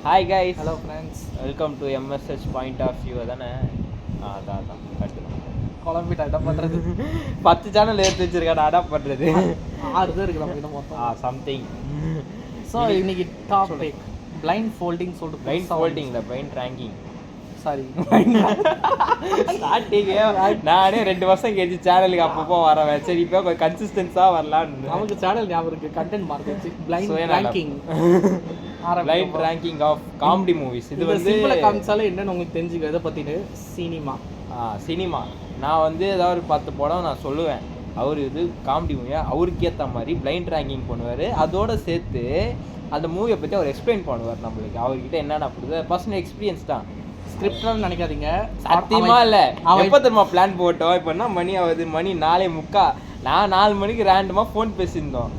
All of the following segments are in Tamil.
Hi guys, hello friends. Welcome to MSH point of view. தானே அதான் கட்டு குழம்பிட்டா என்ன பண்ணுறது? 10 சேனல் எடுத்து வச்சிருக்கேன். நான் என்ன பண்ணுறது? 6 தான் இருக்குது நம்ம கிட்ட மொத்தம். சம்திங். ஸோ இன்னைக்கு டாபிக் பிளைண்ட் ஃபோல்டிங் சொல்லிட்டு பிளைண்ட் ஃபோல்டிங் இல்லை, பிளைண்ட் ரேங்கிங். சாரி, ஸ்டார்டிங்கே நானே 2 வருஷம் கழிச்சு சேனலுக்கு அப்பப்போ வரவேன். சரி, இப்போ கொஞ்சம் கன்சிஸ்டன்ஸாக வரலான்னு. நமக்கு சேனல் ஞாபகம் இருக்குது, content market blind ranking. Blind ranking of comedy movies. இது வந்து சிம்பிளாக காமிச்சாலே என்னன்னு உங்களுக்கு தெரிஞ்சுக்க. இதை பற்றினு சினிமா நான் வந்து ஏதாவது ஒரு 10 படம் நான் சொல்லுவேன். அவர் இது காமெடி மூவியாக அவருக்கு ஏற்ற மாதிரி பிளைண்ட் ரேங்கிங் பண்ணுவார். அதோடு சேர்த்து அந்த மூவியை பற்றி அவர் எக்ஸ்பிளைன் பண்ணுவார் நம்மளுக்கு. அவர்கிட்ட என்னென்ன அப்படிது பர்சனல் எக்ஸ்பீரியன்ஸ் தான். ஸ்கிரிப்ட்லாம் நினைக்காதீங்க, சத்தியமா இல்லை. எப்போ தெரியுமா பிளான் போட்டோம்? இப்போனா மணி ஆகுது, மணி 4:45. நான் 4 மணிக்கு ரேண்டமாக ஃபோன் பேசியிருந்தோம்.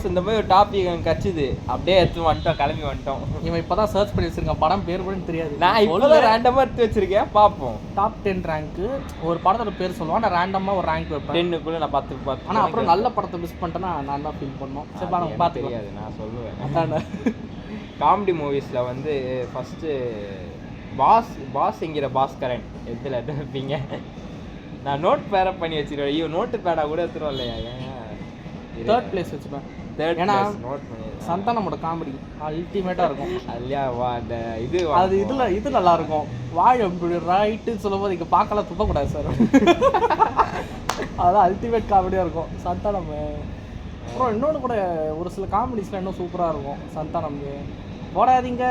இந்த மாதிரி ஒரு டாபிக் எனக்கு கச்சிது, அப்படியே எடுத்து வந்துட்டோம், கிளம்பி வந்துட்டோம். இவன் இப்போ தான் சர்ச் பண்ணி வச்சிருக்கான், படம் பேர் கூட தெரியாது. நான் இப்போ தான் ரேண்டமாக எடுத்து வச்சிருக்கேன், பார்ப்போம். டாப் 10 ரேங்க்கு ஒரு படத்தோட பேர் சொல்லுவான், நான் ரேண்டமாக ஒரு ரேங்க் வைப்பேன். 10க்குள்ளே நான் 10 பார்த்து. ஆனால் அப்புறம் நல்ல படத்தை மிஸ் பண்ணிட்டேன்னா நான் தான் ஃபீல் பண்ணோம். சரி, படம் பார்த்து தெரியாது, நான் சொல்லுவேன். அதான காமெடி மூவிஸில் வந்து ஃபஸ்ட்டு பாஸ்ங்கிற பாஸ்கரன் எதில் வைப்பீங்க? நான் நோட் பேரப் பண்ணி வச்சிருவேன். ஐயோ, நோட்டு பேடாக கூட எடுத்துருவோம் இல்லையா? தேர்ட் பிளேஸ் வச்சுப்பேன். ஏன்னா சந்தானமோட காமெடி அல்டிமேட்டாக இருக்கும். இல்லையா? அந்த இது அது இது நல்லா இருக்கும். வாய் அப்படி ரைட்டுன்னு சொல்லும்போது இங்கே பார்க்கலாம் துப்பக்கூடாது சார். அதான் அல்டிமேட் காமெடியாக இருக்கும் சந்தானம். அப்புறம் இன்னொன்று கூட ஒரு சில காமெடிஸ்லாம் இன்னும் சூப்பராக இருக்கும் சந்தானம். போடாதீங்க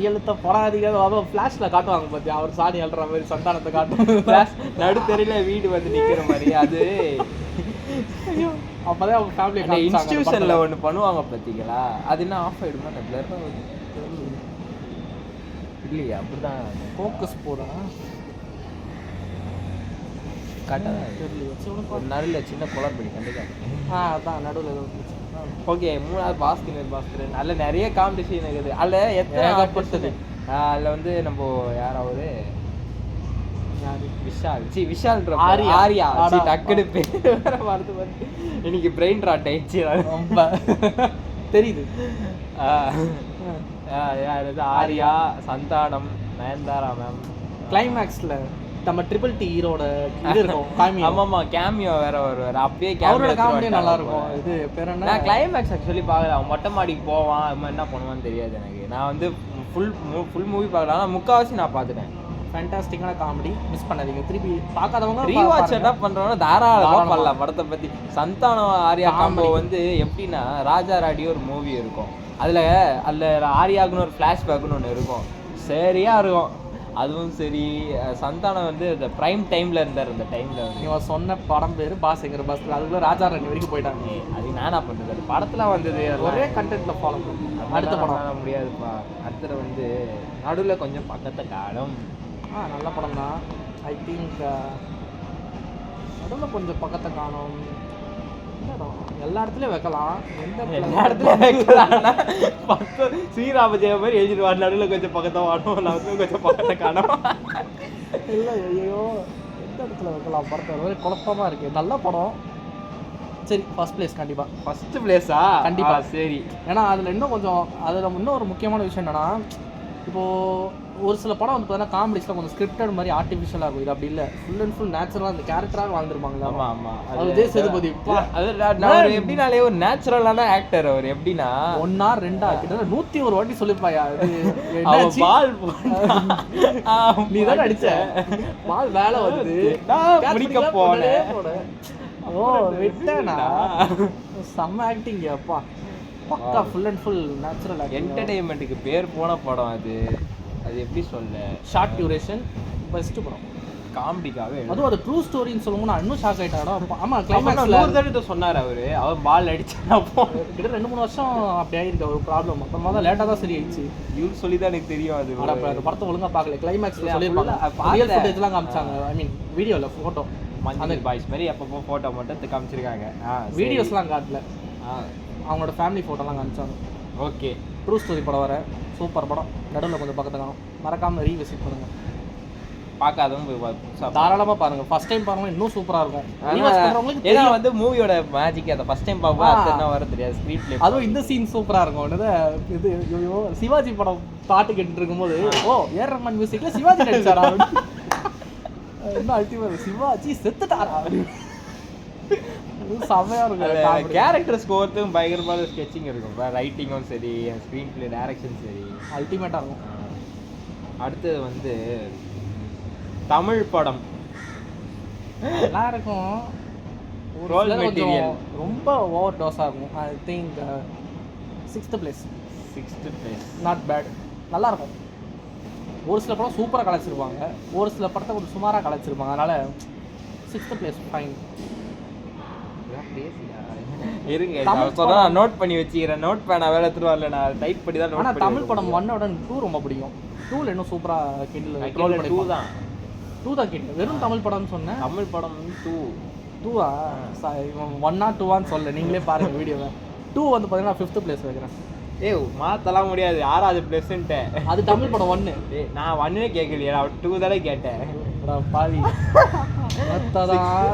எழுத்த போடாதீங்க, அப்புறம் ஃப்ளாஷில் காட்டுவாங்க பார்த்தி, அவர் சாணி அழுற மாதிரி சந்தானத்தை காட்டும். ஃப்ளாஷ் நடுத்தெருல வீடு வந்து நிற்கிற மாதிரி. அது அப்போதான் அவங்க ஃபேமிலி இன்ஸ்டியூஷனில் ஒன்று பண்ணுவாங்க பார்த்தீங்களா? அது என்ன ஆஃப் ஆகிடுமா? அந்த பிளர் இல்லையா? அப்படிதான் ஃபோக்கஸ் போடா ஒரு நடுவில் சின்ன குளறுபடி கண்டிப்பாக. அதான் நடுவில். ஓகே, 3வது பாஸ்கரன். அதில் நிறைய காம்படிஷன் இருக்குது. அதில் எத்தனை அதில் வந்து நம்ம யாராவது விஷால்ன்ற ஆரியா டக்குனு பேர் வேற மறந்து வந்து இன்னைக்கு பிரெயின் ராட் ஆயிடுச்சு ரொம்ப தெரியுது. ஆரியா, சந்தானம், நயன்தாரா மேம். கிளைமேக்ஸில் நம்ம ட்ரிபிள் டி ஹீரோட இது இருக்கும். ஆமாம்மா, கேமியோ வேற வருவார். அப்பயே அவரோட காமெடி நல்லா இருக்கும். இது பேர் என்ன? நான் கிளைமேக்ஸ் ஆக்சுவலி பார்க்கல. அவன் மொட்டை மாடிக்கு போவான், என்ன பண்ணுவான்னு தெரியாது எனக்கு. நான் வந்து ஃபுல் மூவி பார்க்கலாம், ஆனால் முக்கால்வாசி நான் பார்த்துட்டேன். ஃபேண்டாஸ்டிக்கான காமெடி, மிஸ் பண்ணாதீங்க. திருப்பி பார்க்காதவங்க ரீவாட்ச் என்ன பண்ணுறோன்னா தாராளமாக பண்ணலாம் படத்தை பற்றி. சந்தானம் ஆரியா காம்போ வந்து எப்படின்னா, ராஜா ராடி ஒரு மூவி இருக்கும். அதில் ஆரியாக்குன்னு ஒரு ஃப்ளாஷ்பேக்குன்னு ஒன்று இருக்கும், சரியாக இருக்கும். அதுவும் சரி, சந்தானம் வந்து இந்த ப்ரைம் டைமில் இருந்தார். அந்த டைமில் வந்து இவன் சொன்ன படம் பேர் பாஸ்ங்கிற பஸ்ஸில், அதுக்குள்ளே ராஜா ராணி வரைக்கும் போயிட்டாங்க. அது நானா பண்ணுறது? அது படத்தில் வந்தது ஒரே கண்டென்ட்டில் ஃபாலோ பண்ணி அடுத்த படம் முடியாதுப்பா. அடுத்தது வந்து நடுவில் கொஞ்சம் பக்கத்தை காலம். நல்ல படம் தான். ஐ திங்க் நடுவில் கொஞ்சம் பக்கத்தை காணும். எல்லா இடத்துலையும் வைக்கலாம். எல்லா இடத்துலையும் வைக்கலாம்னா ஸ்ரீராமஜெயம் மாதிரி எழுதிடுவார். நடுவில் கொஞ்சம் பக்கத்தை வாடும், நடுவில் கொஞ்சம் பக்கத்தை காணும். இல்லை, ஐயோ எந்த இடத்துல வைக்கலாம் படத்தை? ஒரே குழப்பமாக இருக்குது. நல்ல படம். சரி, ஃபர்ஸ்ட் பிளேஸ் கண்டிப்பாக. ஃபர்ஸ்ட் பிளேஸா? கண்டிப்பாக. சரி. ஏன்னா அதில் இன்னும் கொஞ்சம் அதில் இன்னும் ஒரு முக்கியமான விஷயம் என்னென்னா, இப்போது ஒரு சில படம் வந்து பார்த்தீங்கன்னா காமெடிஸ்லாம் கொஞ்சம் ஸ்கிரிப்டட் மாதிரி ஆர்டிஃபிஷியலாக இருக்கும். இது அப்படி இல்லை, ஃபுல் அண்ட் ஃபுல் நேச்சுரலாக அந்த கேரக்டராக வாழ்ந்துருப்பாங்களா. ஆமாம் ஆமாம். அது விஜய் சேதுபதி அவர் எப்படினாலே ஒரு நேச்சுரலான ஆக்டர். அவர் எப்படின்னா 1 hour 2 hour கிட்ட 101 வாட்டி சொல்லியிருப்பாயா. பால் நீ தான் அடிச்ச பால் வேலை வந்து முடிக்க போனேன். ஓ விட்டேனா? செம்ம ஆக்டிங் அப்பா, பக்கா ஃபுல் அண்ட் ஃபுல் நேச்சுரல் என்டர்டெயின்மெண்ட்டுக்கு பேர் போன படம் அது. அது எப்படி சொல்ல, ஷார்ட் டியூரேஷன், பெஸ்ட் படம் காமெடிக்காகவே. அதுவும் அது ட்ரூ ஸ்டோரின்னு சொல்லும்போது நான் இன்னும் ஷாக் ஆகிட்டாடா. ஆமாம், கிளைமேக்ஸ்ல சொன்னார் அவர் பால் அடிச்சா கிட்ட 2-3 வருஷம் அப்படி ஆகிருக்கு ஒரு ப்ராப்ளம். அப்புறமா தான் லேட்டாக தான் சரி ஆயிடுச்சு. இவரு சொல்லி தான் எனக்கு தெரியும். அது அந்த படத்தை ஒழுங்காக பார்க்கல. கிளைமேக்ஸில் சொல்லியிருப்பாங்க, ரியல் ஃபுட்டேஜ்லாம் காமிச்சாங்க. ஐ மீன் வீடியோவில் ஃபோட்டோ மஞ்சள் பாய்ஸ் மாதிரி அப்பப்போ ஃபோட்டோ மட்டும் காமிச்சிருக்காங்க. வீடியோஸ்லாம் காட்டல, அவங்களோட ஃபேமிலி ஃபோட்டோலாம் காமிச்சாங்க. ஓகே, ட்ரூ ஸ்டோரி படம் வர சூப்பர் படம். நடுவில் கொஞ்சம் பக்கத்தை காணும், மறக்காமல் ரீவிசிட் பண்ணுங்கள். பார்க்காதவங்க போய் புதுசா தாராளமா பாருங்க. ஃபர்ஸ்ட் டைம் பாருங்க, இன்னும் சூப்பரா இருக்கும். ஆனா, ரீவாட்ச் பண்றவங்களுக்கு ஏன்னா தெரியும். வந்து மூவியோட மேஜிக் அதை ஃபர்ஸ்ட் டைம் பார்ப்போம் அது என்ன வர தெரியாது ஸ்க்ரீன் ப்ளே. அதுவும் இந்த சீன் சூப்பரா இருக்கும். என்னது இது ஐயோ, சிவாஜி படம் பாட்டு கேட்டுட்டு இருக்கும்போது ஓ ஏஆர் ரஹ்மான் மியூசிக்ல சிவாஜி நடிச்சாரா என்ன அல்டிமேட் சிவாஜி செத்துட்டாரா செமையா இருக்கும். கேரக்டர் ஸ்கோர்த்தும் பயங்கரமான ஸ்கெட்சிங் இருக்கும், ரைட்டிங்கும் சரி, ஸ்க்ரீன் ப்ளே டைரக்ஷன் சரி, அல்டிமேட்டா இருக்கும். அடுத்தது வந்து தமிழ் படம் நல்லா இருக்கும். ஒரு Roll சிலர் கொஞ்சம் material. ரொம்ப ஓவர் டோஸா இருக்கும். I think 6th place 6th place. Not bad, நல்லா இருக்கும். ஒரு சில படம் சூப்பரா கலைச்சிருப்பாங்க, ஒரு சில படத்தை கொஞ்சம் சுமாரா கலைச்சிருப்பாங்க. அதனால 6th place ஃபைன். இருங்க தமிழ் சொன்னா நோட் பண்ணி வச்சுக்கிறேன். நோட் பேனா வேலை எடுத்துட்டு வரல, நான் டைப் பண்ணி தான் ஆனா நோட் பண்ணி. தமிழ் படம் 1 2 ரொம்ப பிடிக்கும். 2ல இன்னும் சூப்பரா கிண்டில் ரோல் டூ பண்ணிருப்பாங்க. தான் 2 தான் கிண்டில். வெறும் தமிழ் படம்னு சொன்னேன். தமிழ் படம் 2. 2ஆ 1 2ஆன்னு சொல்ல, நீங்களே பாருங்க வீடியோவை. 2 வந்து பார்த்தீங்கன்னா 5th place வைக்கிறேன். ஏய் மாத்தலாம் முடியாது, 6வது பிளேஸ்ன்ட்டேன். அது தமிழ் படம் 1. ஏய் நான் 1 கேட்கலையே, நான் 2 தானே கேட்டேன். பாவி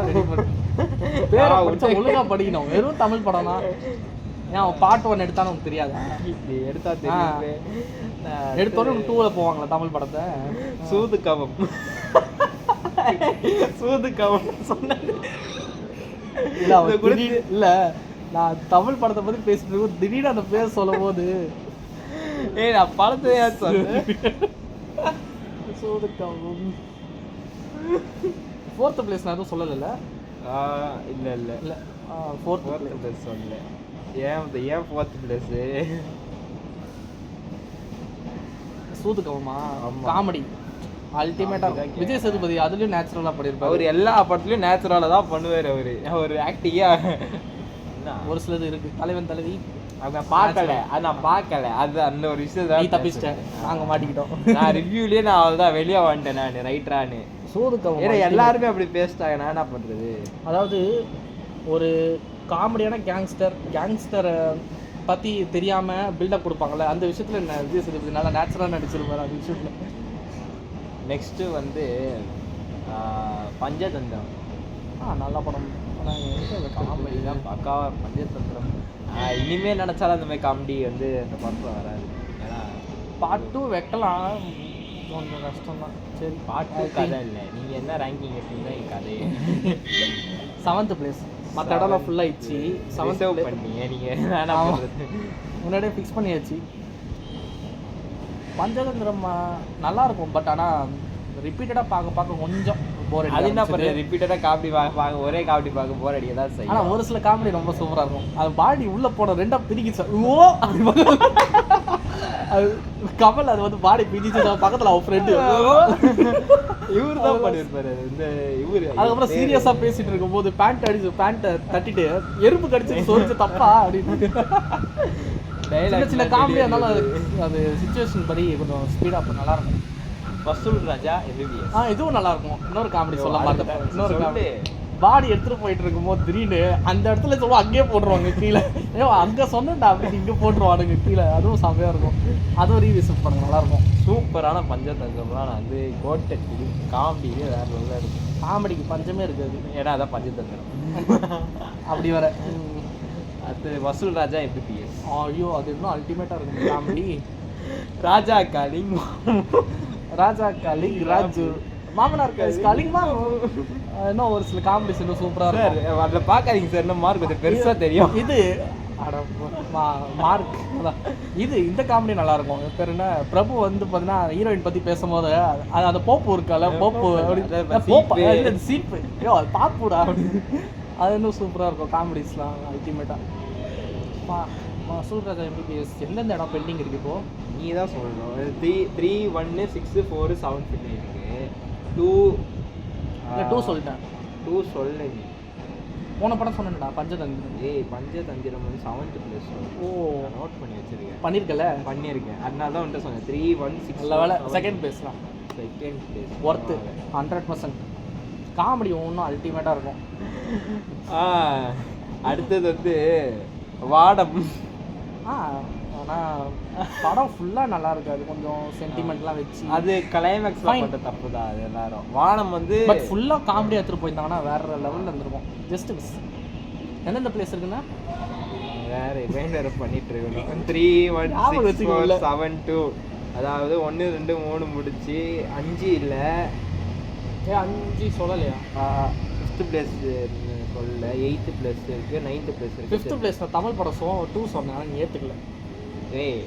ரெடி பண்ணி பேரை படிச்சா ஒழுங்கா படிக்கணும். வெறும் தமிழ் படம் தான். ஏன் பார்ட் 1 எடுத்தாலும் உனக்கு தெரியாதா? இப்படி எடுத்தா தெரியுது. எடுத்தோடனே 2ல போவாங்களா தமிழ் படத்தை? சூது கவம் சூது கவம் சொன்னது இல்ல அவன் திடீர்னு- இல்ல நான் தமிழ் படத்தை பத்தி பேசிட்டு இருக்கும், திடீர்னு அந்த பேர் சொல்லும் போது ஏய் நான் படத்தையா சொன்னேன். சோதுக்கவும் 4th place நான் எதுவும் சொல்லல. இல்ல இல்ல இல்ல 4th fourth place place சொல்லல. ஏன் 4th place? சூதுக்கவுமா ஆமா. காமெடி அல்டிமேட்டா இருக்கும். விஜய் சேதுபதி அதுலயும் நேச்சுரலா பண்ணிருப்பாரு. அவர் எல்லா படத்துலயும் நேச்சுரலா தான் பண்ணுவாரு. அவர் ஆக்டிங்கா ஒரு சிலது இருக்கு. தலைவன் தலைவி நான் பார்க்கல, அது நான் பார்க்கல. அது அந்த ஒரு விஷயம் நீ தான் தப்பிச்சிட்ட, நாங்க மாட்டிக்கிட்டோம். நான் ரிவ்யூலயே நான் அவள்தான் வெளியே வந்துட்டேன் நான் ரைட்டரானு. சூதுக்கவுமா ஏன்னா எல்லாருமே அப்படி பேசிட்டாங்க, நான் என்ன பண்றது? அதாவது ஒரு காமெடியான கேங்ஸ்டரை பத்தி தெரியாம பில்டப் கொடுப்பாங்கல்ல, அந்த விஷயத்துல என்ன விஜய் சேதுபதி நல்லா நேச்சுரலா நடிச்சிருப்பாரு அந்த விஷயத்துல. நெக்ஸ்ட் வந்து பஞ்சதந்திரம். நல்ல படம். ஆனா காமெடி தான் பக்காவா. பஞ்சதந்திரம் இனிமே நினைச்சாலும் அந்த மாதிரி காமெடி வந்து அந்த படத்துல வராது. ஏன்னா பார்ட் 2 வைக்கலாம், கொஞ்சம் கஷ்டம் தான். சரி பாட்டு கதை இல்லை, நீங்க என்ன ரேங்கிங் எடுத்தீங்கன்னா என் கதையே 7th place. மற்ற இடம்லாம் ஃபுல்லாக ஆயிடுச்சு. 7th சேவ் place பண்ணீங்க நீங்க. என்ன பண்றது? முன்னாடியே ஃபிக்ஸ் பண்ணியாச்சு. பஞ்சதந்திரம் நல்லா இருக்கும், பட் ஆனால் ரிப்பீட்டடாக பார்க்க கொஞ்சம் போர் அது என்ன பண்றது? ரிப்பீட்டடா காமெடி பார்க்க ஒரே காமெடி பார்க்க போர் அடிக்க தான் செய்யும். ஆனால் ஒரு சில காமெடி ரொம்ப சூப்பராக இருக்கும். அது பாடி உள்ளே போன 2 பிரிக்கிச்சு. ஓ அது கமல், அது வந்து பாடி பிரிச்சு பக்கத்தில் அவன் ஃப்ரெண்டு இவரு தான் பண்ணிருப்பாரு. இந்த இவரு அதுக்கப்புறம் சீரியஸாக பேசிட்டு இருக்கும்போது பேண்ட்டை தட்டிட்டு எறும்பு கடிச்சு சொரிச்சு தப்பா அப்படின்னு சின்ன சின்ன காமெடியாக இருந்தாலும் அது சுச்சுவேஷன் படி கொஞ்சம் ஸ்பீடாக இருக்கும், நல்லா இருக்கும். வசூல் ராஜா எம்பிபிஎஸ். இதுவும் நல்லா இருக்கும். இன்னொரு காமெடி சொல்ல அது மாட்டேன். இன்னொரு சொல்லு. காமெடி பாடி எடுத்துட்டு போயிட்டு இருக்கும்போது திடீர்னு அந்த இடத்துல சொல்லுவோம் அங்கேயே போட்டுருவாங்க கீழே. ஏன் அங்கே சொன்னேன்டா அப்படி இங்கே போட்டுருவானுங்க கீழே. அதுவும் செம்மையா இருக்கும். அதுவும் ரீவிசிட் பண்ணுங்க, நல்லா இருக்கும். சூப்பரான பஞ்சதந்திரம்லாம் நான் வந்து கோட்டட் காமெடியே வேற லெவலில் இருக்கும். காமெடிக்கு பஞ்சமே இருக்காது. ஏன்னா அதான் பஞ்சதந்திரம். அப்படி வர அது வசூல் ராஜா எம்பிபிஎஸ். ஐயோ அது இன்னும் அல்டிமேட்டா இருக்கும் காமெடி. ராஜா காலிங் ராஜா காலிங் ராஜு மாமனார் காலிங் இன்னும் ஒரு சில காமெடிஸ் இன்னும் சூப்பரா சார் இருக்கும். அதில் பார்க்காதீங்க சார், இன்னும் மார்க் கொஞ்சம் பெருசாக தெரியும். இது மார்க் இது இந்த காமெடி நல்லா இருக்கும். பேர் என்ன, பிரபு வந்து பார்த்தீங்கன்னா ஹீரோயின் பத்தி பேசும்போது அது அந்த போப்பு இருக்கால, போப்பு சீப்பு, ஐயோ அது பாப்புடா அப்படின்னு. அது இன்னும் சூப்பராக இருக்கும். காமெடிஸ்லாம் அல்டிமேட்டாக. வசூல் ராஜா எம்பிபிஎஸ் எந்தெந்த இடம் பெண்டிங் இருக்கு இப்போ? நீ தான் சொல்லணும். 3 1 6 4 7 ஃபிட் இருக்கு. 2 சொல்லிட்டேன். 2 சொல்லு நீ. போன படம் சொன்னேன்டா பஞ்சதந்திரம். ஏய் பஞ்சதந்திரம் வந்து 7th place. ஓ நோட் பண்ணி வச்சிருக்கேன். பண்ணியிருக்கல? பண்ணியிருக்கேன், அதனால தான் வந்துட்டு சொன்னேன். 3 1 6 நல்ல வேலை செகண்ட் பிளேஸ்லாம் செகண்ட் பிளேஸ் ஒர்த்து 100%. காமெடி ஒன்றும் அல்டிமேட்டாக இருக்கும். அடுத்தது வந்து வாடம். ஆனால் படம் ஃபுல்லாக நல்லா இருக்காது, கொஞ்சம் சென்டிமெண்ட்லாம் வச்சு. அது கிளைமேக்ஸ் பண்ண தப்பு தான் அது எல்லாரும். வானம் வந்து பட் ஃபுல்லாக காமெடி எடுத்துகிட்டு போயிருந்தாங்கன்னா வேறு லெவலில் இருந்திருக்கும். Just miss. எந்தெந்த பிளேஸ் இருக்குன்னா வேற வேற பண்ணிட்டு இருக்கணும். 3 1 6 4 7 2 அதாவது 1 2 3 முடிச்சு 5 இல்லை 5 சொல்லலையா? 5th பிளேஸ் சொல்லல, 8th பிளேஸ் இருக்கு, 9th பிளேஸ் இருக்கு. 5th பிளேஸ்ல தமிழ் படம் 2 சொன்னேன், நீ ஏத்துக்கல. ஏய்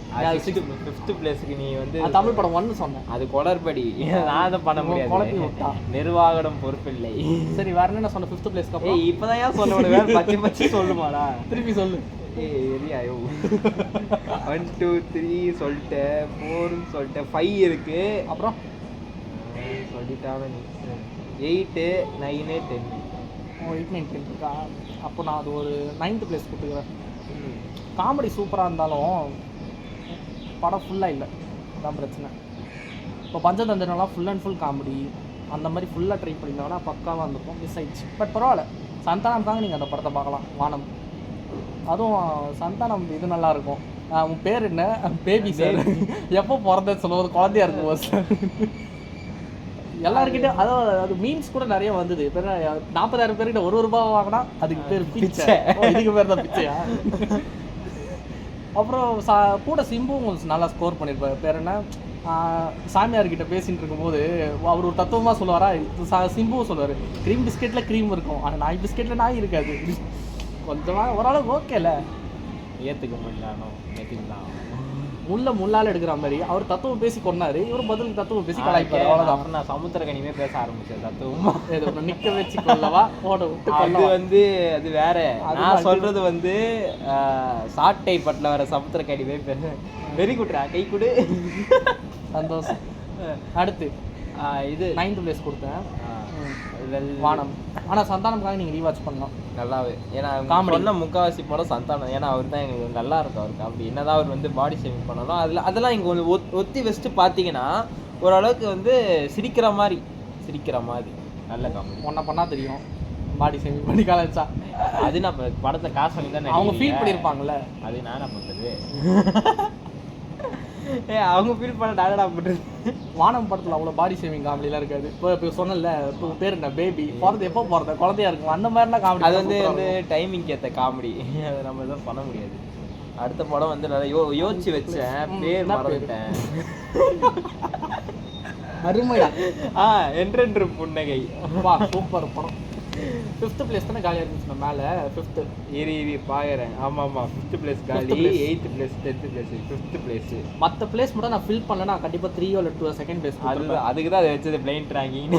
5th பிளேஸ்க்கு நீ வந்து தமிழ் படம் 1 சொன்னேன், அது கொளறுபடி. நான் அதை பண்ண முடியாது, குழப்பி விட்டா. நிர்வாகம் பொறுப்பில்லை. சரி வேற என்ன சொன்ன 5th பிளேஸ்க்கு அப்புறம்? ஏய் இப்பதான் ஏன் சொல்ல வேற பச்சை பச்சை சொல்லுமாடா, திருப்பி சொல்லு. ஏய் எரியாயோ 1 2 3 சொல்லிட்டேன், 4 சொல்லிட்டேன், 5 இருக்கு, அப்புறம் சொல்லிட்டாவே நீ 8 9 10. 8 9 10 இருக்கா? அப்போ நான் அது ஒரு 9th பிளேஸ் கொடுத்துக்கிறேன். காமெடி சூப்பராக இருந்தாலும் படம் ஃபுல்லாக இல்லை, அதான் பிரச்சனை. இப்போ பஞ்சதந்திரம்லாம் ஃபுல் அண்ட் ஃபுல் காமெடி அந்த மாதிரி ஃபுல்லாக ட்ரை பண்ணியிருந்தாங்கன்னா பக்காவாக இருந்திருக்கும். மிஸ் ஆயிடுச்சு. பட் பரவாயில்ல, சந்தானம்காக நீங்கள் அந்த படத்தை பார்க்கலாம், வானம். அதுவும் சந்தானம் இது நல்லா இருக்கும். உன் பேர் என்ன? Baby sir. எப்போ பிறந்தேன்னு சொல்லுவது குழந்தையா இருக்கும் சார். எல்லாருக்கிட்டையும் அதாவது அது மீன்ஸ் கூட நிறைய வந்தது. பேர் 40,000 பேர்கிட்ட ₹1 வாங்கினா அதுக்கு பேர் பிச்சை. இதுக்கு பேர் தான் பிச்சையா? அப்புறம் கூட சிம்புவும் நல்லா ஸ்கோர் பண்ணியிருப்பாரு. பேர் என்ன, சாமியார்கிட்ட பேசிட்டு இருக்கும்போது அவர் ஒரு தத்துவமாக சொல்லுவாரா, சிம்புவும் சொல்லுவார், க்ரீம் பிஸ்கெட்டில் க்ரீம் இருக்கும் ஆனால் நாய் பிஸ்கெட்டில் நாய் இருக்காது. கொஞ்சமாக ஓரளவுக்கு ஓகேல, ஏற்றுக்க முடியலானோ ஏற்றுக்கலாம். முள்ளால் எடுக்கிற மாதிரி அவர் தத்துவம் பேசி கொண்டாரு, இவர் பதில் தத்துவம் பேசி கலாய்ப்பாரு. அவ்வளோதான். அப்புறம் நான் சமுத்திரக்கனிமே பேச ஆரம்பிச்சேன் தத்துவமா. ஏதோ நிற்க வச்சு கொள்ளவா போட விட்டு அது வந்து அது வேற. நான் சொல்றது வந்து சாட்டை பட்டில் வர சமுத்திரக்கனிமே பேச. வெரி குட்ரா, கை கொடு. சந்தோஷம். அடுத்து இது 9th பிளேஸ் கொடுத்தேன், வானம். ஆனால் சந்தானம்காக நீங்கள் ரீவாட்ச் பண்ணலாம் நல்லாவே. ஏன்னா காமெடி முக்கால்வாசி படம் சந்தானம். ஏன்னா அவர் தான் எங்களுக்கு நல்லா இருக்கும் அவர் காமெடி. என்னதான் அவர் வந்து பாடி ஷேவிங் பண்ணாலும் அதெல்லாம் இங்கே கொஞ்சம் ஒத்தி வச்சுட்டு பார்த்தீங்கன்னா ஓரளவுக்கு வந்து சிரிக்கிற மாதிரி நல்ல காமெடி. ஒன்றா பண்ணால் தெரியும் பாடி ஷேவிங் பண்ணி காலேஜா. அது நான் படத்தை காசு பண்ணி தான் அவங்க ஃபீல் பண்ணியிருப்பாங்கல்ல. அது நானா பண்ணுறது? அவங்க ஃபீல் பண்ண நானடா பண்ணுறது. வானம் படத்தில் அவ்வளோ பாடி ஷேவிங் காமெடிலாம் இருக்காது. இப்போ சொன்னல, இப்போ பேர் என்ன பேபி பிறந்த எப்போ பிறந்த குழந்தையா இருக்கும் அந்த மாதிரிலாம் காமெடி. அது வந்து டைமிங் ஏற்ற காமெடி, அதை நம்ம எதுவும் பண்ண முடியாது. அடுத்த படம் வந்து நல்லா யோசிச்சு வச்சேன், பேர் மறந்துட்டேன். அருமையா என்றென்று புன்னகை. வா சூப்பர் படம். 5th பிளேஸ் தானே காலியாக இருந்துச்சு நம்ம மேலே. 5th பாக்குறேன். ஆமாம் 5th பிளேஸ் காலி, 8th place, 10th place, 5th place. மற்ற பிளேஸ் மட்டும் நான் ஃபில் பண்ணலன்னா கண்டிப்பாக 3 or 2 செகண்ட் பிளேஸ். அதுக்கு தான் அதை வச்சது பிளைண்ட் ரேங்கிங்.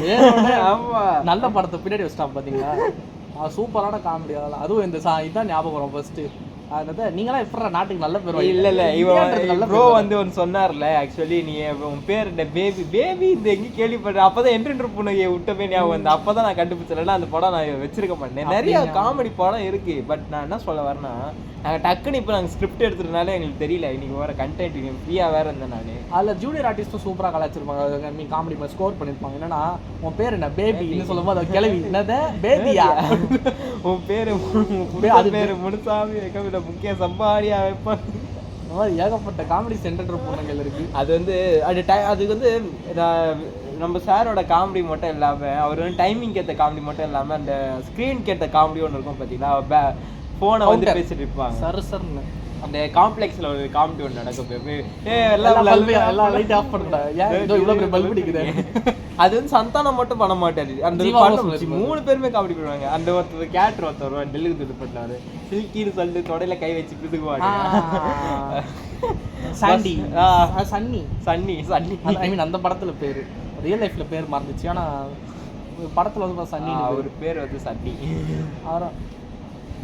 ஆமாம் நல்ல படத்தை பின்னாடி வச்சுட்டா பார்த்தீங்களா, சூப்பரான காமெடி. அதெல்லாம் அதுவும் இந்த இதுதான் ஞாபகம் வரும் ஃபர்ஸ்ட்டு. அதனால நீங்களாம் எப்படி நாட்டுக்கு நல்ல பேர்? இல்ல இவன் ப்ரோ வந்து ஒன்று சொன்னார்ல, ஆக்சுவலி நீ உன் பேர் என்ன பேபி இந்த எங்கேயும் கேள்விப்படுறேன். அப்பதான் என்று புன்னகையை விட்டவே ஞாபகம் வந்து அப்பதான் நான் கண்டுபிடிச்சல. அந்த படம் நான் வச்சிருக்க மாட்டேன். நிறைய காமெடி படம் இருக்கு. பட் நான் என்ன சொல்ல வரேன்னா, நாங்கள் டக்குன்னு இப்போ நாங்கள் ஸ்கிரிப்ட் எடுத்துறதுனால எங்களுக்கு தெரியல. இன்னைக்கு வேற கண்டென்ட் ஃப்ரீயாக வேற இருந்தேன் நான். அதில் ஜூனியர் ஆர்டிஸ்ட்டும் சூப்பராக கலாச்சிருப்பாங்க, மீ காமெடி ஸ்கோர் பண்ணியிருப்பாங்க. என்னன்னா உன் பேர் என்ன பேபின்னு சொல்லும் போது கிளவி என்னது பேபியா, உன் பேர் அது பேர் முனுசாமி கவிதை முக்கிய சம்பாரியா வைப்பான். இந்த மாதிரி ஏகப்பட்ட காமெடி சென்டர் பொண்ணுங்கள் இருக்கு. அது வந்து அதுக்கு வந்து நம்ம சாரோட காமெடி மட்டும் இல்லாமல் அவர் வந்து டைமிங் ஏற்ற காமெடி மட்டும் இல்லாமல் அந்த ஸ்க்ரீனுக்கு ஏற்ற காமெடி ஒன்று இருக்கும் பார்த்தீங்களா. ஃபோனை வந்து பேசிட்டு இருப்பாங்க சர்ன்னு. அந்த காம்ப்ளெக்ஸ்ல ஒரு காமெடி ஒன்று நடக்கும். எல்லாம் லைட் ஆஃப் பண்ணுடா, ஏன் இவ்வளோ பெரிய பல்ப் அடிக்குது. அது வந்து சந்தானம் மட்டும் பண்ண மாட்டாரு, அந்த 3 பேருமே காமெடி பண்ணுவாங்க. அந்த ஒருத்தர் கேரக்டர் ஒருத்தர் டெல்லுக்கு இது பண்ணாரு, சில்கின்னு சொல்லிட்டு தொடையில கை வச்சு பிதுக்குவாங்க. சாண்டி சன்னி ஐ மீன் அந்த படத்துல பேரு, ரியல் லைஃப்ல பேர் மறந்துச்சு. ஆனா படத்துல வந்து சன்னி, அவர் பேர் வந்து சன்னி.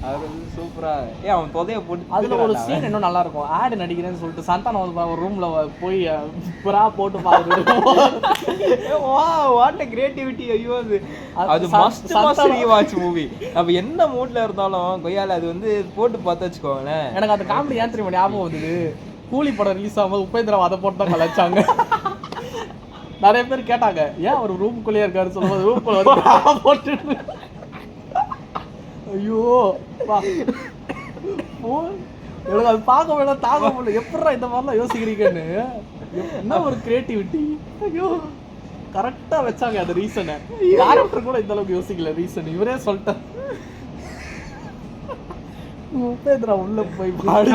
அவர் வந்து சூப்பரா அவன் தொதைய போட்டு. அதுல ஒரு சீன் இன்னும் நல்லா இருக்கும். ஆட் நடிக்கிறேன்னு சொல்லிட்டு சந்தானம் வந்து ஒரு ரூம்ல போய் புறா போட்டு பாக்குறது. What a creativity. ஐயோ அது மஸ்ட் ரீவாட்ச் மூவி. நம்ம என்ன மூட்ல இருந்தாலும் கொய்யால அது வந்து போட்டு பார்த்து வச்சுக்கோங்களேன். எனக்கு அந்த காமெடி ஏன் தெரியுமா ஞாபகம் வந்தது, கூலி படம் ரிலீஸ் ஆகும்போது உபேந்திரா அதை போட்டு தான் கலாச்சாங்க. நிறைய பேர் கேட்டாங்க ஏன் அவர் ரூம்குள்ளேயே இருக்காரு சொல்லும்போது ரூம்குள்ள போட்டு. ஐயோ எனக்கு அது பார்க்க வேணாம் தாங்க முடியல. எப்படா இந்த மாதிரிலாம் யோசிக்கிறீங்கன்னு. என்ன ஒரு கிரியேட்டிவிட்டி. ஐயோ கரெக்டா வச்சாங்க அந்த ரீசனை. டேரக்டர் கூட இந்த அளவுக்கு யோசிக்கல ரீசன். இவரே சொல்லிட்டார். உபேந்திரா உள்ள போய் பாடி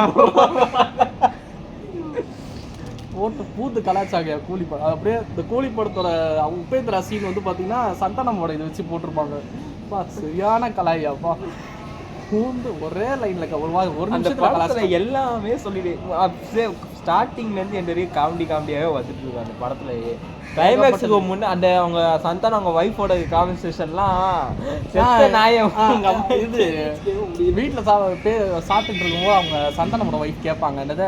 போட்டு பூத்து கலாச்சாங்க கூலி படம். அப்படியே இந்த கூலி படத்தோட உபேந்திரா சீன் வந்து பார்த்தீங்கன்னா சந்தானமோட இதை வச்சு போட்டிருப்பாங்க. சரியான கலாயாப்பா. பூந்து ஒரே லைன்ல ஒரு நிமிஷத்துல கலாச்சாரம் எல்லாமே சொல்லிடு. ஸ்டார்டிங்ல இருந்து என் வரைக்கும் காமெடியாவே வந்துட்டு இருக்கு அந்த படத்துலயே. கிளைமேக்ஸுக்கு முன்னே அந்த அவங்க சந்தானம் அவங்க ஒய்ஃபோட கான்வர்சேஷன்லாம் இது வீட்டில் சாப்பிட்டுட்டு இருக்கும்போது அவங்க சந்தானமோட ஒய்ஃப் கேட்பாங்க, என்னது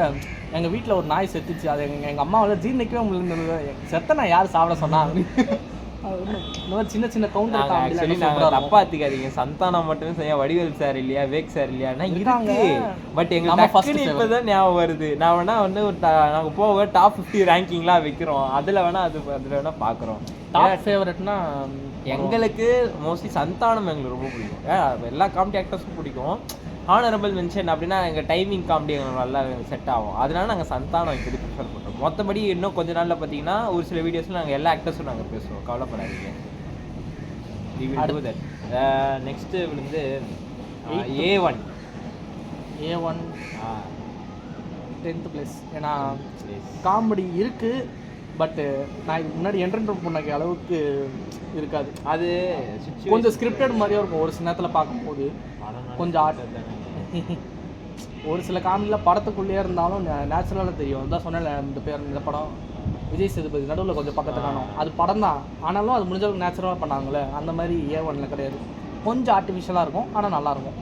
எங்கள் வீட்டில் ஒரு நாய் செத்துச்சு, அது எங்கள் அம்மாவால் ஜீர்ணிக்கவே முடியல, செத்த நான் யார் சாப்பிட சொன்னா? இந்த மாதிரி சின்ன சின்ன கவுண்டர் ஆக்சுவலி நாங்கள் தப்பா எடுத்துக்காதீங்க. சந்தானம் மட்டுமே சரியா வடிவேல் சார் இல்லையா, வேக் சார் இல்லையா இருக்காங்க. பட் எங்க டக்குனு இப்பதான் ஞாபகம் வருது. நான் வேணா வந்து நாங்கள் போக டாப் 50 ரேங்கிங்லாம் வைக்கிறோம். அதில் வேணா அதில் வேணா பார்க்குறோம். டாப் ஃபேவரட்னா எங்களுக்கு மோஸ்ட்லி சந்தானம் எங்களுக்கு ரொம்ப பிடிக்கும். எல்லா காமெடி ஆக்டர்ஸும் பிடிக்கும். ஹானரபிள் மென்ஷன் அப்படின்னா எங்கள் டைமிங் காமெடி எங்களுக்கு நல்லா செட் ஆகும். அதனால நாங்கள் சந்தானம் இப்படி ப்ரிஃபர் பண்ணுறோம். மற்றபடி இன்னும் கொஞ்ச நாளில் பார்த்தீங்கன்னா ஒரு சில வீடியோஸில் நாங்கள் எல்லா ஆக்டர்ஸும் நாங்கள் பேசுவோம், கவலைப்படாதீங்க. நெக்ஸ்ட்டு வந்து A1 10th பிளேஸ். ஏன்னா காமெடி இருக்குது, பட்டு நான் இதுக்கு முன்னாடி என்டர்டைன் பண்ண அளவுக்கு இருக்காது. அது கொஞ்சம் ஸ்கிரிப்டட் மாதிரியும் இருக்கும் ஒரு சில நேரத்தில் பார்க்கும்போது. கொஞ்சம் ஒரு சில காமெடியில் படத்துக்குள்ளேயே இருந்தாலும் நேச்சுரலாக தெரியும். தான் சொன்னேன் இந்த படம் விஜய் சேதுபதி நடுவில் கொஞ்சம் பக்கத்தை காணும். அது படம் தான், ஆனாலும் அது முடிஞ்சளவுக்கு நேச்சுரலாக பண்ணாங்களே, அந்த மாதிரி A1 கிடையாது. கொஞ்சம் ஆர்டிஃபிஷியலாக இருக்கும், ஆனால் நல்லாயிருக்கும்.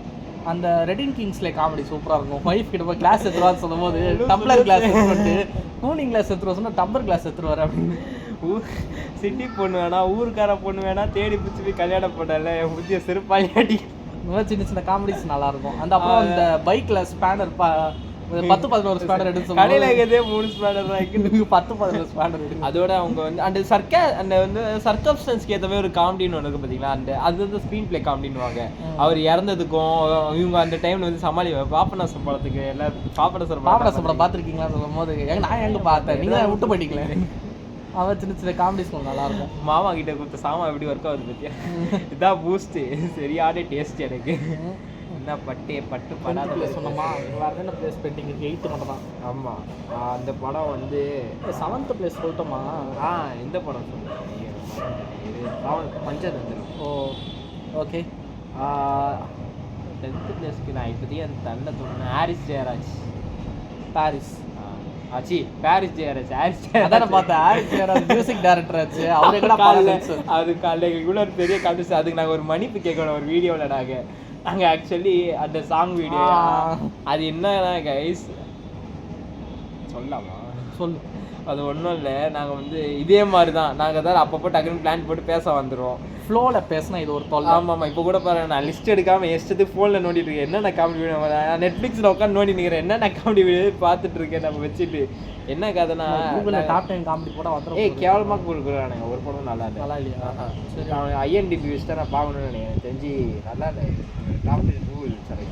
அந்த ரெடின் கிங்ஸ்லே காமெடி சூப்பராக இருக்கும். ஒய்ஃப் கிட்ட போய் கிளாஸ் எடுத்துருவான்னு சொல்லும் போது டம்ளர் கிளாஸ் எடுத்துட்டு கூலிங் கிளாஸ் எடுத்துருவா சொன்னால் டம்பர் கிளாஸ் எடுத்துருவார் அப்படின்னு. சிட்டி பொண்ணு வேணா ஊருக்கார பொண்ணு வேணா தேடி பிடிச்சி போய் கல்யாணம் பண்ணல என் புத்திய சிறுப்பாடி. இந்த மாதிரி சின்ன சின்ன காமெடிஸ் நல்லாயிருக்கும். அந்த அப்புறம் இந்த பைக்கில் ஸ்பேனர் 10-11 ஸ்பேனர் எடுத்து கடையில் இருக்கிறதே 3 ஸ்பேனர் தான் 10-11 ஸ்பேனர் எடுக்கும். அதோட அவங்க வந்து அந்த அந்த சர்க்கம்ஸ்டன்ஸ்க்கு ஏற்ற மாதிரி ஒரு காமெடின்னு ஒன்று இருக்குது பார்த்தீங்களா, அது வந்து ஸ்க்ரீன் பிளே காமெடின்னுவாங்க. அவர் இறந்ததுக்கும் இவங்க அந்த டைமில் வந்து பாப்பநாசம் படத்துக்கு எல்லாரும் பாப்பநாசம் படம் பார்த்துருக்கீங்களா சொல்லும் போது நான் எங்கே பார்த்தேன், நீங்கள் விட்டு போயிட்டீங்களே. அவன் சின்ன சின்ன காமெடிஸ் நல்லாயிருக்கும். மாமா கிட்ட கொடுத்த சாமா எப்படி ஒர்க் ஆகுது பற்றியா, இதான் பூஸ்ட்டு சரியான டேஸ்ட் எனக்கு. என்ன பட்டு படாத பிளேஸ் சொன்னோமா, வேறு என்ன பிளேஸ் பெண்டிங் 8th மட்டும் தான். ஆமாம், அந்த படம் வந்து 7th பிளேஸ் சொல்லிட்டோமா. இந்த படம் சொல்லுங்கள், பஞ்சதந்திரம். ஓகே. 10th பிளேஸ்க்கு நான் இப்போதைக்கு அந்த தன்னை சொன்னேன், ஹாரிஸ் ஜெயராஜ். பாரிஸ் பாரிஸ் ஜெயராஜ். அதான் பார்த்தேன், ஹாரிஸ் ஜெயராஜ் மியூசிக் டைரக்டர் ஆச்சு. அவரே கூட அது காலையில் இவ்வளோ ஒரு பெரிய கான்டெஸ்ட். அதுக்கு நாங்கள் ஒரு மன்னிப்பு கேட்கணும் ஒரு வீடியோவில். நாங்கள் ஆக்சுவலி அந்த சாங் வீடியோ அது என்னன்னா கைஸ் சொல்லலாமா, சொல்லு. அது ஒன்றும் இல்லை, நாங்கள் வந்து இதே மாதிரி தான் நாங்கள் தான் அப்பப்போ டக்குன்னு பிளான் போட்டு பேச வந்துடுவோம். ஃப்ளோவில் பேசினா இது ஒரு தொல்லை. ஆமாம், இப்போ கூட பாருங்கள், நான் லிஸ்ட் எடுக்காமல் எஸ்டத்துக்கு ஃபோனில் நோண்டிட்டு இருக்கேன். என்னென்ன காமெடி வீடியோ நான் நெட்ஃப்ளிக்ஸில் உட்காந்து நோண்டி நிற்கிறேன், என்னென்ன காமெடி வீடியோ பார்த்துட்டு இருக்கேன் நம்ம வச்சுட்டு. என்ன கதைனா டாப் 10 காமெடி போட வந்துடும். கேவலமாக கொடுக்குறானுங்க, ஒரு படம் நல்லா இல்லை. நல்லா இல்லையா? சரி, அவன் IMDb வச்சு தான் நான் பார்க்கணும்னு நினைக்கிறேன். தெரிஞ்சு நல்லா இல்லை. டாப் 10 ரூல் சரி.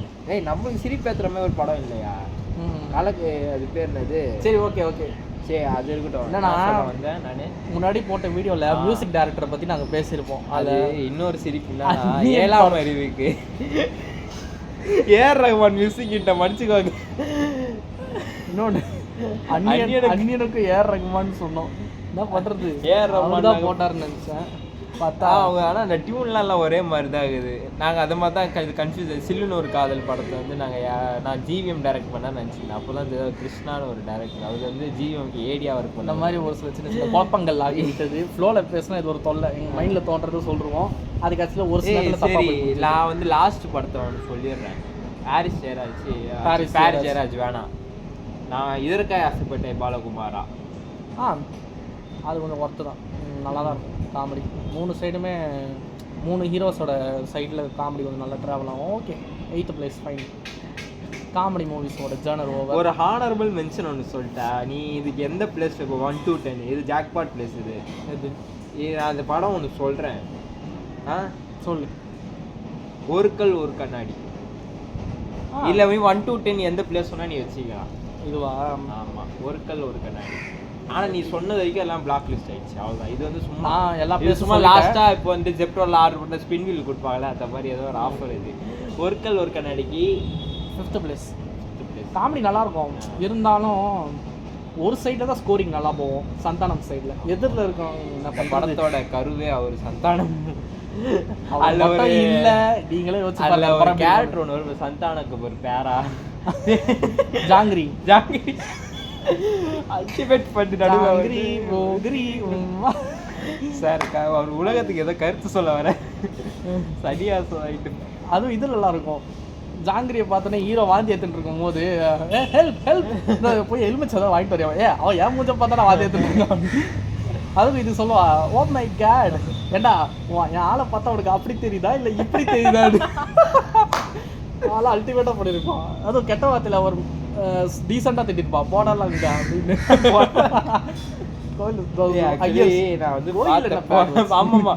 நம்மளுக்கு சிரிப்பேற்றுற மாதிரி ஒரு படம் இல்லையா கலக்கு, அது பேர் என்னது? சரி, ஓகே சரி, அது இருக்கட்டும். என்னன்னா வந்தேன் நான் முன்னாடி போட்ட வீடியோவில் மியூசிக் டைரக்டரை பற்றி நாங்கள் பேசியிருப்போம். அது இன்னொரு சிரிப்பு 7ஆம் அறிவுக்கு AR ரஹ்மான் மியூசிக் கிட்ட மடிச்சுக்கோங்க. இன்னொன்று அந்நியனுக்கு AR ரஹ்மான்னு சொன்னோம். என்ன பண்ணுறது, AR ரஹ்மான் தான் போட்டாருன்னு நினச்சேன். பார்த்தா அவங்க ஆனால் அந்த டியூன்லாம் ஒரே மாதிரி தான் இருக்குது. நாங்கள் அதை மாதிரி தான் இது கன்ஃபியூஸ். சில்லுன்னு ஒரு காதல் படத்தை வந்து நான் GVM டைரக்ட் பண்ண நினச்சிக்கிறேன். அப்போ தான் கிருஷ்ணான்னு ஒரு டைரக்டர், அவர் வந்து GVMக்கு ஏடியாக இருக்கும். இந்த மாதிரி ஒரு சில சின்ன சின்ன குழப்பங்கள் ஆகிவிட்டது. ஃப்ளோவில் பேசினா இது ஒரு தொல்லை, எங்கள் மைண்டில் தோன்றது சொல்லிடுவோம். அதுக்கு ஆக்சுவலாக ஒரு சில சரி, நான் வந்து லாஸ்ட் படத்தை வந்து சொல்லிடுறேன். ஹாரிஸ் ஜெயராஜ் வேணாம், நான் இதற்காக ஆசைப்பட்டேன் பாலகுமாரா. அது கொஞ்சம் ஒர்த்து தான், நல்லா தான் இருக்கும் காமெடி. 3 சைடுமே 3 ஹீரோஸோட சைடில் காமெடி கொஞ்சம் நல்லா ட்ராவல் ஆகும். Okay, 8th place fine. Comedy மூவிஸோட ஜர்னர் ஓவர். ஒரு ஹானரபிள் மென்ஷன் ஒன்று சொல்லிட்டா, நீ இதுக்கு எந்த பிளேஸ் இப்போ 1 to 10? இது ஜாக்பாட் பிளேஸ். இது அந்த படம் ஒன்று சொல்கிறேன், சொல்லு. ஒரு கல் ஒரு கண்ணாடி. இல்லை 1 to 10 எந்த பிளேஸ் சொன்னா நீ வச்சுக்கலாம். இதுவா? ஆமா, ஒரு கல் ஒரு கண்ணாடி. ஆனா நீ சொன்னது வரைக்கும் எல்லாம் பிளாக் லிஸ்ட் ஆயிடுச்சு, அவ்வளவுதான். இது வந்து சும்மா எல்லா இது சும்மா லாஸ்டா இப்போ வந்து ஜெப்டோல ஆர்டர் பண்ண ஸ்பின் வீல் கொடுப்பாங்கல்ல, அந்த மாதிரி ஏதோ ஒரு ஆஃபர். இது ஒரு கல் ஒரு கண்ணாடிக்கு 5th பிளேஸ். காமெடி நல்லா இருக்கும், இருந்தாலும் ஒரு சைடில் தான் ஸ்கோரிங் நல்லா போகும், சந்தானம் சைடில். எதிரில் இருக்கும் படத்தோட கருவே அவர் சந்தானம். அதில் ஒரு இல்லை, நீங்களே யோசிச்சு அதில் ஒரு கேரக்டர் ஒன்று வரும், சந்தானக்கு ஒரு பேரா ஜாங்கிரி. ஜாங்கிரி அல்டிமேட் பண்ணி ஜாங்கிரி போகிரி சார். அவர் உலகத்துக்கு ஏதோ கருத்து சொல்ல வர சரியா சொல்லிட்டு. அதுவும் இது நல்லா இருக்கும். ஜாங்கிரியை பார்த்தோன்னே ஹீரோ வாந்தி எடுத்துட்டு இருக்கும் போது ஹெல்ப் ஹெல்ப் போய் எலுமிச்சை தான் வாங்கிட்டு வரையா, அவன் என் மூஞ்ச பார்த்தா வாந்தி எடுத்துட்டு இருக்கான். அதுவும் இது சொல்லுவா, ஓ மை கேட், ஏண்டா என் ஆளை பார்த்தா அவனுக்கு அப்படி தெரியுதா இல்லை இப்படி தெரியுதா? அதெல்லாம் அல்டிமேட்டாக பண்ணியிருப்பான். அதுவும் கெட்ட வார்த்தையில் ஒரு டீசெண்டாக திட்டிருப்பான், போடலாம் இங்க அப்படின்னு. ஆமாமா,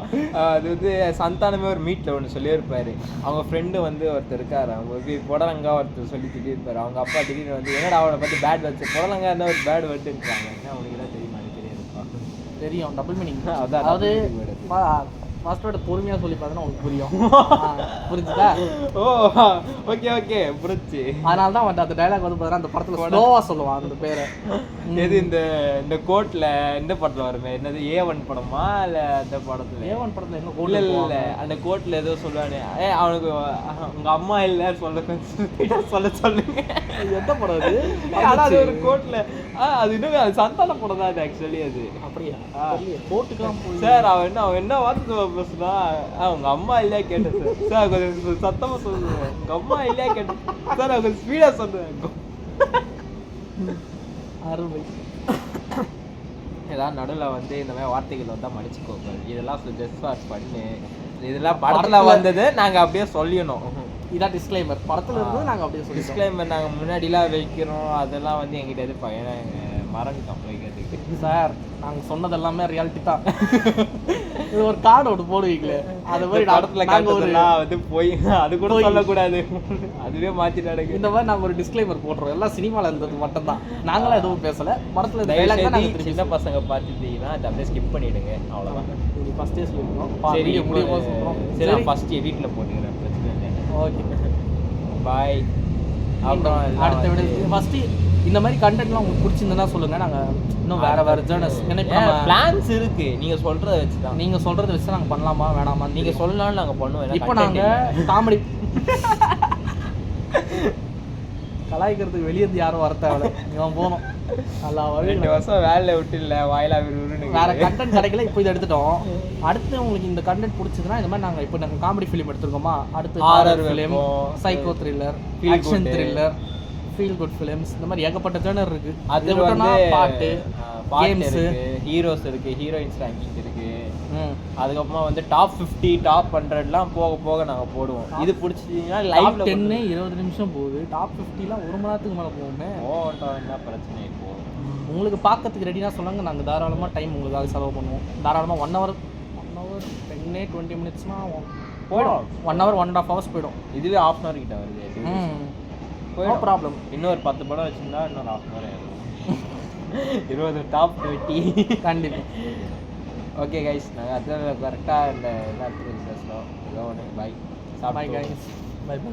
அது வந்து சந்தானமே ஒரு மீட்ல ஒன்று சொல்லியிருப்பாரு. அவங்க ஃப்ரெண்டு வந்து ஒருத்தர் இருக்காரு, அவங்க புடலங்கா ஒருத்தர் சொல்லி திட்டிருப்பாரு. அவங்க அப்பா திடீர்னு வந்து என்னடா அவனை பற்றி பேட் வச்சு புடலங்கா இருந்தால் ஒரு பேட் வட்டு இருக்காங்க. என்ன அவனுக்கு எல்லாம் தெரியுமா? தெரியும், டபுள் மீனிங். அதாவது ஃபர்ஸ்ட் வேர்ட் பொறுமையாக சொல்லி பார்த்தா உங்களுக்கு புரியும். புரிஞ்சுதா? ஓ ஓகே ஓகே, புரிஞ்சு. அதனால தான் வந்து அந்த டைலாக் வந்து பார்த்தா அந்த படத்தில் ஸ்லோவாக சொல்லுவான் அந்த பேரை. எது இந்த கோர்ட்டில் இந்த படத்தில் வருமே, என்னது A1 படமா இல்லை அந்த படத்தில்? A1 படத்தில் என்ன கோர்ட்டில் இல்லை, அந்த கோர்ட்டில் ஏதோ சொல்லுவானே, அவனுக்கு உங்கள் அம்மா இல்லை சொல்ல சொல்லுங்க. எந்த படம் அது? ஆனால் அது ஒரு கோர்ட்டில், அது இன்னும் அது சந்தான படம் தான் அது ஆக்சுவலி. அது அப்படியா? கோர்ட்டுக்கெல்லாம் சார் அவன் என்ன வார்த்தை பேசுனா, உங்க அம்மா இல்லையா கேட்டேன் சார். சார் கொஞ்சம் சத்தமா சொல்லுங்க, உங்க அம்மா இல்லையா கேட்டேன் சார். அவங்க ஸ்பீடா சொல்லுங்க. அருமை. ஏதாவது நடுவில் வந்து இந்த மாதிரி வார்த்தைகள் வந்தால் மன்னிச்சுக்கோங்க. இதெல்லாம் ஜஸ்ட் ஃபார் பண்ணு. இதெல்லாம் படத்தில் வந்தது நாங்கள் அப்படியே சொல்லணும். இதான் டிஸ்க்ளைமர். படத்தில் இருந்து நாங்கள் அப்படியே சொல்லி டிஸ்க்ளைமர் நாங்கள் முன்னாடிலாம் வைக்கிறோம். அதெல்லாம் வந்து எங்கிட்ட எதிர்ப்பாங்க, ஏன்னா மறந்துட்டோம் வைக்கிறதுக்கு. சார் நாங்கள் சொன்னது எல்லாமே ரியாலிட்டி தான். இது ஒரு கார்டு ஒன்று போடுவீங்களே, அது மாதிரி படத்தில் காட்டுறதுலாம் வந்து போய் அது கூட சொல்லக்கூடாது, அதுவே மாற்றி நடக்குது. இந்த மாதிரி நாங்கள் ஒரு டிஸ்க்ளைமர் போட்டுறோம். எல்லாம் சினிமாவில் இருந்தது மட்டும்தான், நாங்களாம் எதுவும் பேசலை. படத்தில் சின்ன பசங்க பார்த்துட்டீங்கன்னா அதை அப்படியே ஸ்கிப் பண்ணிவிடுங்க, அவ்வளோதான். நீங்கள் ஃபஸ்ட்டே சொல்லிடுவோம். சரி முடியுமா சொல்கிறோம்? சரி, நான் ஃபஸ்ட்டு எடிட்டில் போட்டுக்கிறேன், பிரச்சனை இல்லை. ஓகே, பாய். அப்புறம் அடுத்த விட ஃபஸ்ட்டு இந்த மாதிரி கண்டென்ட்லாம் உங்களுக்கு பிடிச்சிருந்தா சொல்லுங்க, நாங்கள் இன்னும் வேறு ஜேர்னல்ஸ் என்ன பிளான்ஸ் இருக்கு. நீங்கள் சொல்கிறத வச்சு தான், நீங்கள் சொல்கிறத வச்சு நாங்கள் பண்ணலாமா வேணாமா? நீங்கள் சொல்லலாம்னு நாங்கள் பண்ணுவோம். இப்போ நாங்கள் காமெடி கலாய்க்கிறதுக்கு வெளியேந்து யாரும் வர தேவை, இவன் போகணும். நல்லா 2 வருஷம் வேலையை விட்டு இல்லை வாயிலா விரும்புன்னு வேறு கண்டென்ட் கிடைக்கல. இப்போ இதை எடுத்துட்டோம். அடுத்து உங்களுக்கு இந்த கண்டென்ட் பிடிச்சதுன்னா இந்த மாதிரி நாங்கள் இப்போ நாங்கள் காமெடி ஃபிலிம் எடுத்துருக்கோமா, அடுத்து horror film, psycho thriller, action thriller, feel good films, இந்த மாதிரி ஏகப்பட்ட ஜேர்னர் இருக்குது. அது வந்து பாட்டு, கேம்ஸ், ஹீரோஸ் இருக்குது, ஹீரோயின்ஸ் ரேங்கிங் இருக்குது. அதுக்கப்புறமா வந்து டாப் 50 டாப் 100லாம் போக போக நாங்கள் போடுவோம். இது பிடிச்சிட்டிங்கன்னா லைவ் 10 20 நிமிஷம் போகுது. டாப் 50லாம் 1 மணி நேரத்துக்கு மேலே போகுமே. என்ன பிரச்சனை இப்போ? உங்களுக்கு பார்க்கறதுக்கு ரெடினா சொல்லுங்கள், நாங்கள் தாராளமாக டைம் உங்களுக்காக செலவு பண்ணுவோம். தாராளமாக 1 hour 10-20 மினிட்ஸ்னால் போயிடும். 1 hour 1.5 hours போயிடும். இதுவே ½ hour கிட்ட வருது. No problem. இன்னொரு 10 படம் வச்சுருந்தா இன்னொரு ½ hour ஆயிடும். 20 டாப் 20 கண்டிப்பாக. ஓகே கைஸ், நாங்கள் அதில் கரெக்டாக இந்த எல்லாத்துக்கும் பேசுகிறோம். ஏதோ ஒன்று. Bye. Bye guys, bye by.